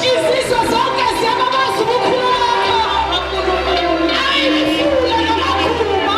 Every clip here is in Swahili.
Izizwe zonke ziyabazwa ukukhuluma. Ayifula namakhulu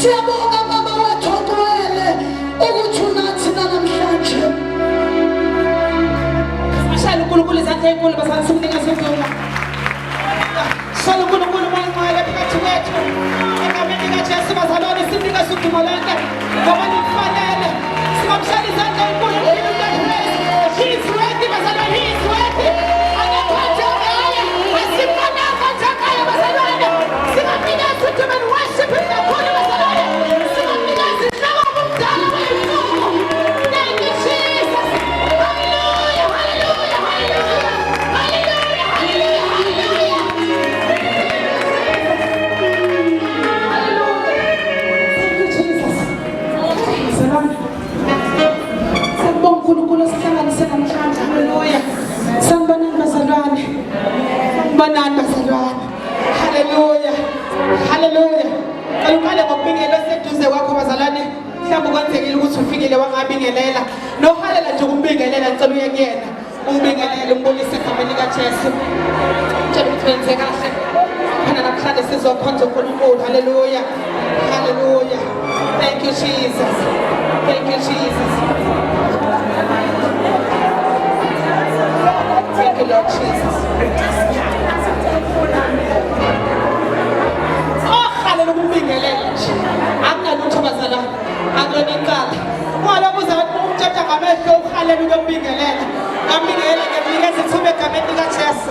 Siyabonga mama wethu ogcwele ukuthi unathi namhlanje. Ashaya uNkulunkulu izandla ezinkulu bazalwane sikunika sizonga. Shala uNkulunkulu moya phakathi kwethu. Egameni likaJesu bazalwane sinika udumo lonke. Ngoba nifanele. Simamshaya izandla ezinkulu uNkulunkulu. He is worthy bazalwane, he is worthy. Angaphatha ngaye. Asifana kanjani bazalwane. Simamnika udumo and worship him kakhulu bazalwane. Simamnika izinhloko kumdala wethu. Thank you Jesus. Hallelujah, hallelujah, hallelujah. Hallelujah, hallelujah, hallelujah. Thank you Jesus. Bazalwane. Sanibonga uNkulunkulu osihlanganise namhlanje. Hallelujah. Sanibonani bazalwane. Sanibonani bazalwane. Hallelujah. Hallelujah. Uqale ngokubingelela oseduze kwakho bazalwane. Mhlawumbe kwenzekile ukuthi ufikile wangabingelela. Nohalela nje ukumbingelela ngicela uye kuyena. Umbingelele umbonise egameni likaJesu. Ngicela ukuthi wenze kahle. Khona namhlanje sizokhonza uNkulunkulu. Hallelujah. Hallelujah. Thank you Jesus. Thank you Jesus. Thank you Lord Jesus. Hallelujah ukumbingelela nje. Akunalutho bazalwane. Akulonenqaba. Ungalobuza umthatha ngamehlo uhalela ukumbingelela. Ngambingelela ngemnikeza ithuba egameni likaJesu.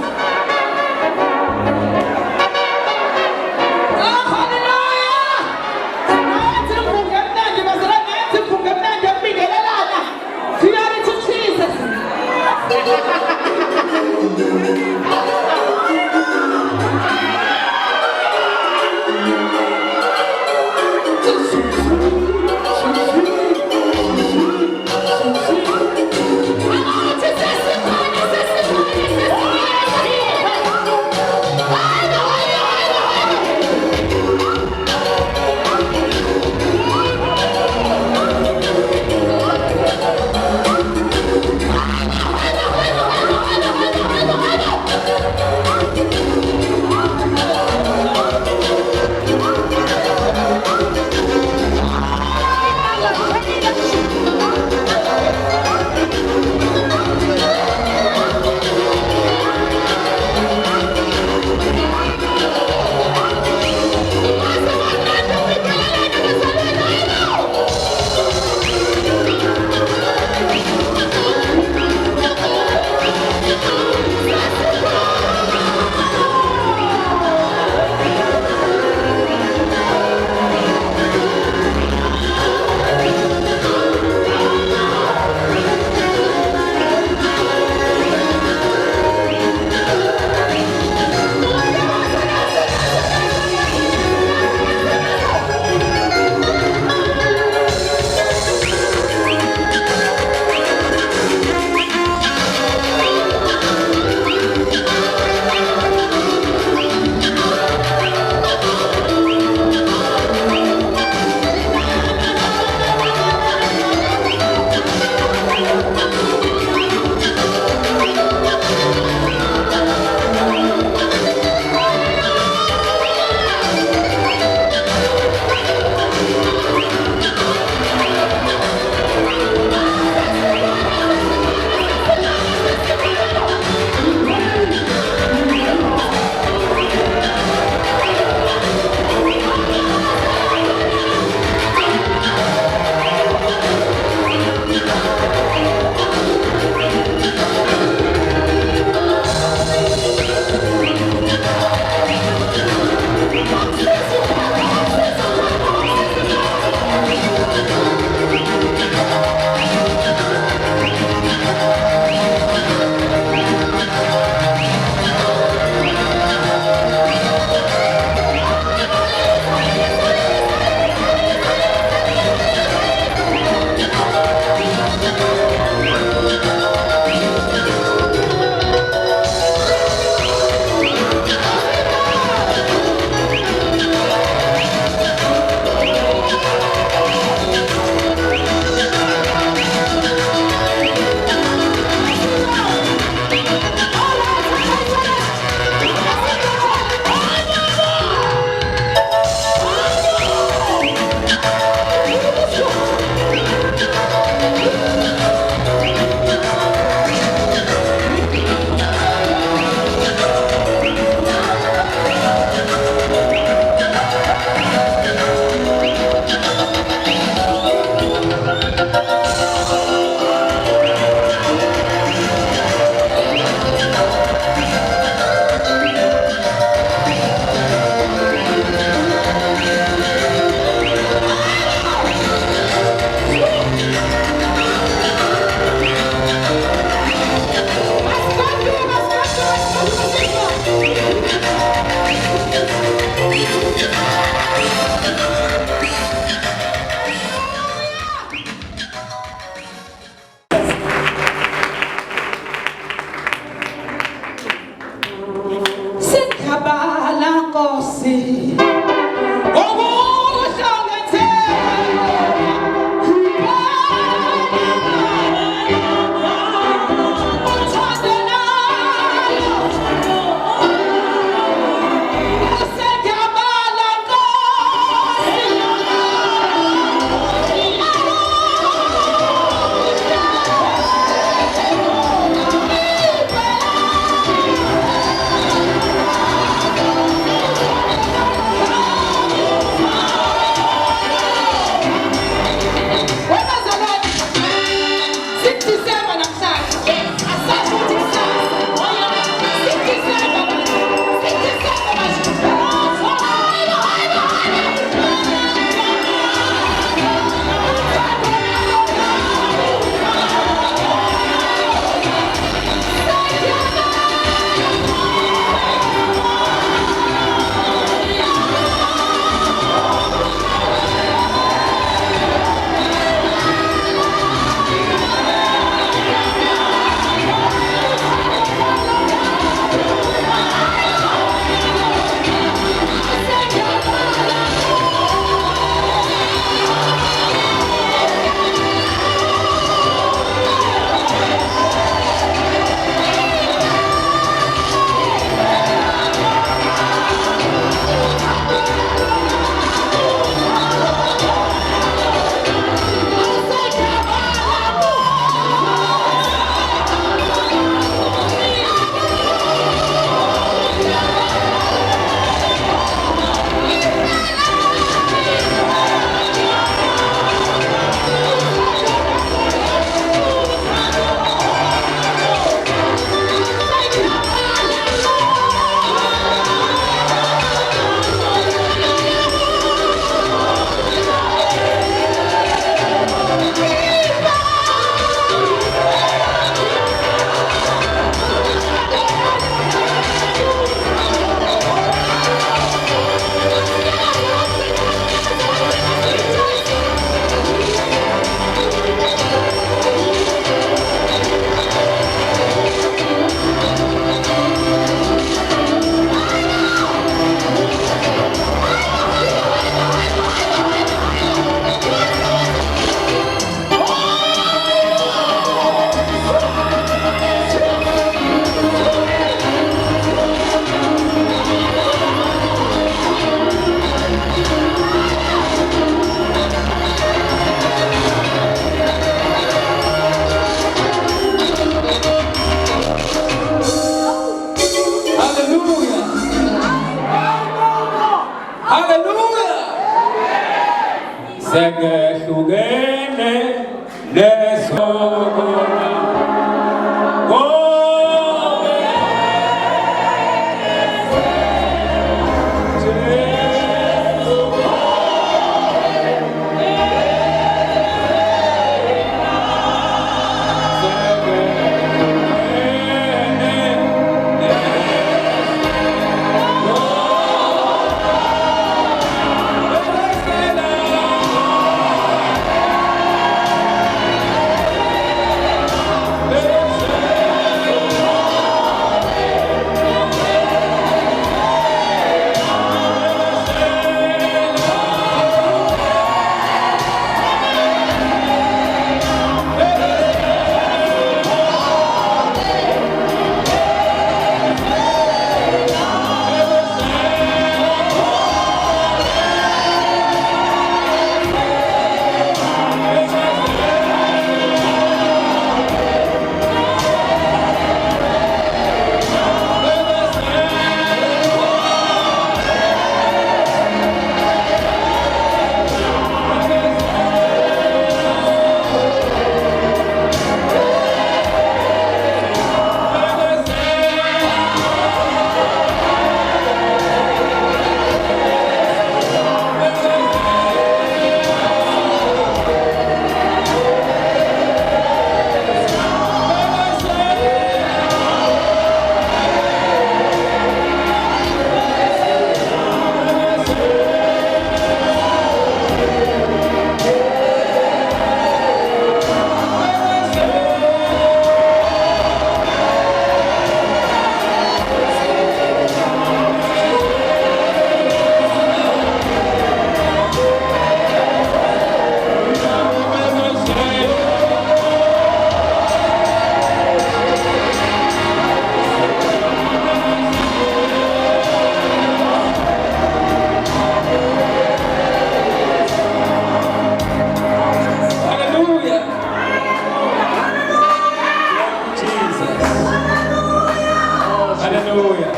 Hallelujah.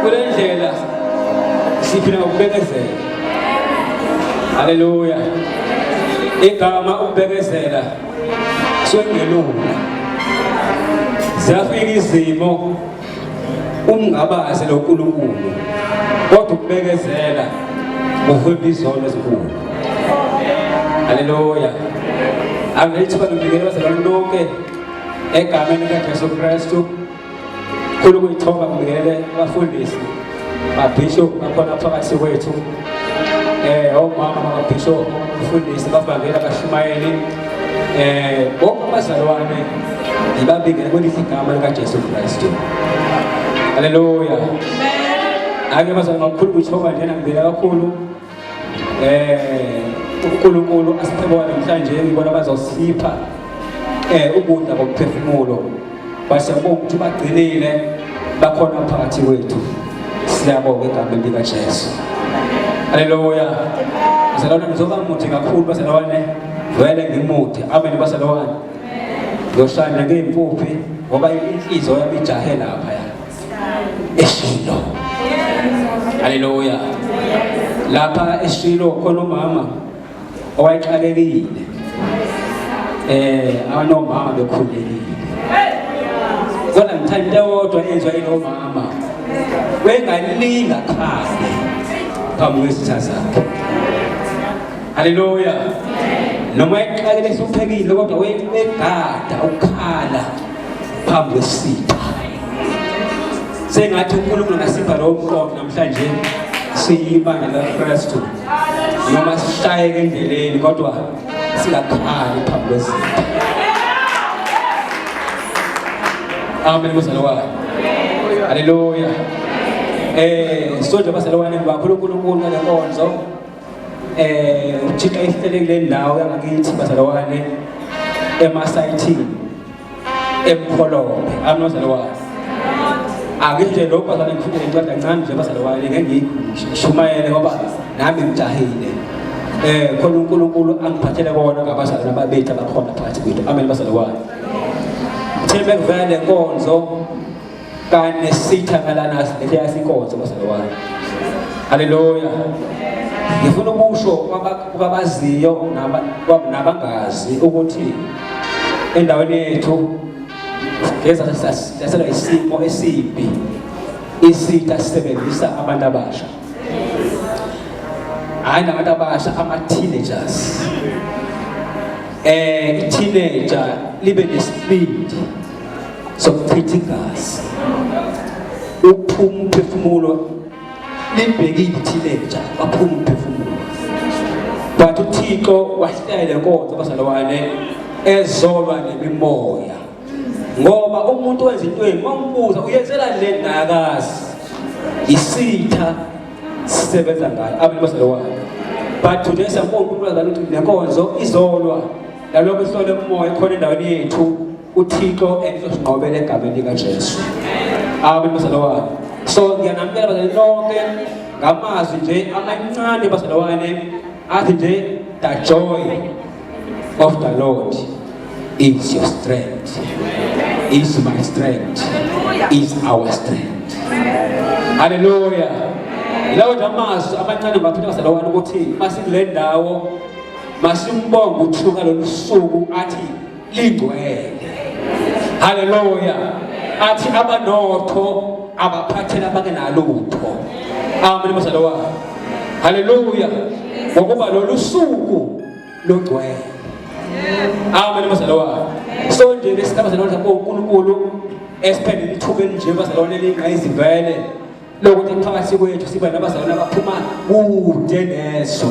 Kule ndlela siphila ngokubekezela. Hallelujah. Igama ukubekezela songelula. Ziyafika izimo ungabazi loNkulunkulu. Kodwa ukubekezela uvula izono ezinkulu. Hallelujah. Angithi banibikele bazalwane lonke egameni likaJesu Kristu. Khulu kuyithoba ngibikele abafundisi, ababishop bakhona phakathi kwethu. Omama ababishop, abafundisi, abavangeli, abashumayeli, bonke abazalwane ngibabikele kwelithi igama likaJesu Kristu. Hallelujah. Ake bazalwane kakhulu kuyithoba njena ngibikele kakhulu. uNkulunkulu asiphe namhlanje ngibona bazosipha ukudla kokuphefumulo. Basiyabonga ukuthi bagcinile bakhona phakathi kwethu. Siyabonga egameni likaJesu. Haleluya. Bazalwane ngizoba muthi kakhulu bazalwane, vele ngimuthi. Amen bazalwane. Ngoshana ngempuphi ngoba inhliziyo yami ijahe lapha ya. Eshilo. Haleluya. Lapha eshilo khona umama owayiqalekile. Abanomama bekhulekile. Kodwa ngithanda kodwa enziwa yinomama. Wengalinga khale phambi kwesitha sakhe. Haleluya. Noma eqalekile suphekile kodwa wegada ukhala phambi kwesitha. Sengathi uNkulunkulu ngasipha lo mqondo namhlanje siyibandla laKristu. Noma sishayeke endleleni kodwa singakhali phambi kwesitha. Amen bazalwane. Haleluya. Sonke bazalwane ngibakho uNkulunkulu ngale nkonzo. Uthixo ehlele kule ndawo yangakithi bazalwane emasayithini emkholobe. Amen bazalwane. Akuje lokho bazalwane ngifike incwadi kancane nje bazalwane ngengishumayele ngoba nami ngijahile. Khona uNkulunkulu angiphathele kona ngabazalwane ababethu abakhona phakathi kwethu. Amen bazalwane. Thembe kuvele nkonzo kane sithangalana silethe yasinkonzo bazalwane. Haleluya. Ngifuna ukusho kwabaziyo nabangazi ukuthi endaweni yethu ngeza sasela isimo esibi isitha sisebenzisa abantu abasha. Hayi nabantu abasha ama-teenagers. I-teenager libe nespeed sokuchitha igazi. Uphuma umphefumulo libhekile i-teenager baphuma umphefumulo. But uThixo wahlela inkonzo bazalwane ezolwa nemimoya. Ngoba umuntu wenza into emambuza uyenzela le nakazi isitha sisebenza ngayo. Amen bazalwane. But today siyabonga uNkulunkulu ukuthi lenkonzo izolwa nalokho ihlole emoya khona endaweni yethu uThixo engizosinqobela egameni likaJesu. Amen bazalwane. So ngiyanamukela bazalwane lonke ngamazwi nje amancane bazalwane athi nje the joy of the Lord is your strength. Is my strength. Is our strength. Hallelujah. Lawo amazwi amancane ngaphethe bazalwane ukuthi masikule ndawo masimbonga uthuka lolusuku athi lingcwele. Hallelujah. Athi abanotho abaphathela bangenalutho. Amen bazalwane. Hallelujah. Ngokuba lolusuku lungcwele. Amen bazalwane. So nje lesibazalwane lapho uNkulunkulu esiphendele ithubeni nje bazalwane lingayizivele lokuthi phakathi kwethu siba nabazalwane abaphuma kude neswe.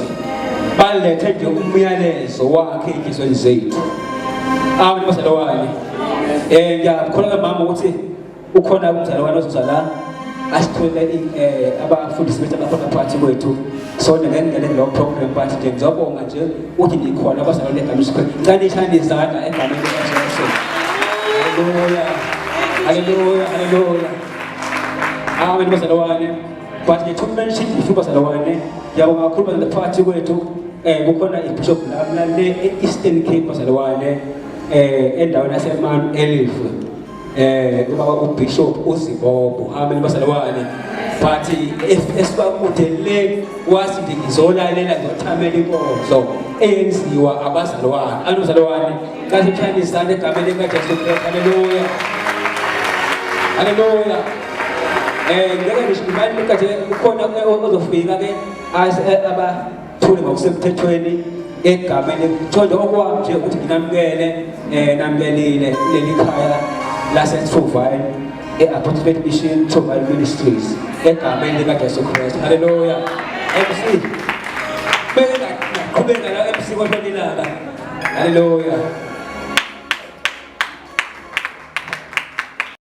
Balethe nje umyalezo wakhe inhlizweni zethu. Amen bazalwane. Ngiyakholwa mama ukuthi ukhona umzalwane ozozala asithole abafundisi bethu abakhona phakathi kwethu. So ngene lo program bathi nje ngizobonga nje ukuthi nikhona abazalwane egameni likaJesu. Ngicela ishayine izandla egameni likaJesu. Haleluya. Haleluya. Haleluya. Amen bazalwane. But to mention if bazalwane yabonga kakhulu phakathi kwethu kukhona ibishop la le Eastern Cape bazalwane endaweni yaseMount Elizwe ubaba uBishop uZibobo hambe basalwane but esibamudelele wathi ngizolalela ngiyothamela inkonzo eyenziwa abazalwane anozalwane kahle Chinese sande egameni likaJesu Kristu haleluya haleluya ngeke ngisho ngibani kade ukhona ozofika ke abathule ngokusemthethweni egameni nje okwami nje ukuthi nginamukele namukelile leli khaya laseThuvane Apostolic Mission Thuvane Ministries egameni likaJesu Kristu haleluya MC beka qhubeka la MC kodwa nilala haleluya